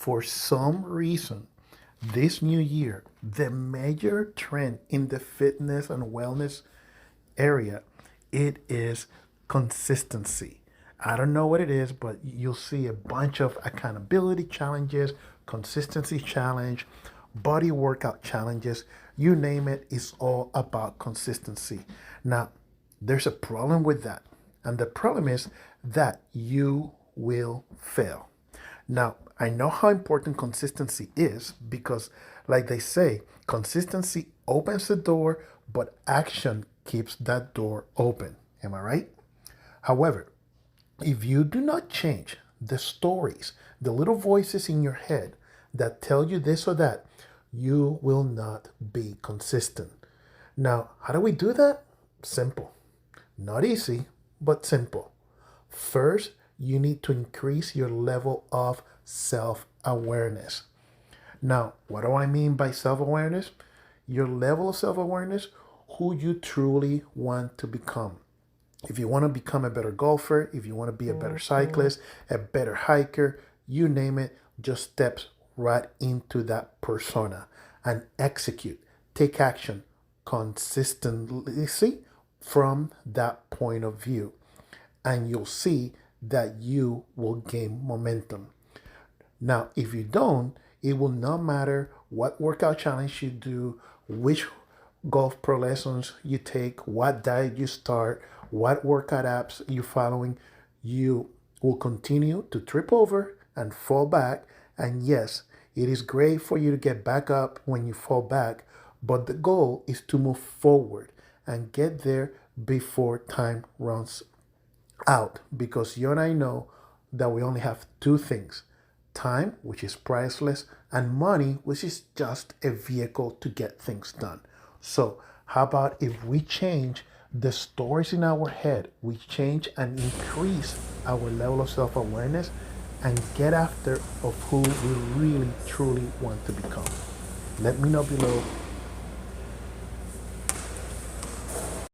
For some reason, this new year, the major trend in the fitness and wellness area, it is consistency. I don't know what it is, but you'll see a bunch of accountability challenges, consistency challenge, body workout challenges, you name it, it's all about consistency. Now, there's a problem with that. And the problem is that you will fail. Now, I know how important consistency is because, like they say, consistency opens the door, but action keeps that door open. Am I right? However, if you do not change the stories, the little voices in your head that tell you this or that, you will not be consistent. Now, how do we do that? Simple. Not easy, but simple. First, you need to increase your level of self awareness. Now, what do I mean by self awareness? Your level of self awareness, who you truly want to become. If you want to become a better golfer, if you want to be a better cyclist, a better hiker, you name it, just steps right into that persona and execute, take action consistently from that point of view. And you'll see that you will gain momentum. Now, if you don't, it will not matter what workout challenge you do, which golf pro lessons you take, what diet you start, what workout apps you're following, you will continue to trip over and fall back. And yes, it is great for you to get back up when you fall back, but the goal is to move forward and get there before time runs out, because you and I know that we only have two things: time, which is priceless, and money, which is just a vehicle to get things done. So, how about if we change the stories in our head, we change and increase our level of self awareness and get after of who we really truly want to become? Let me know below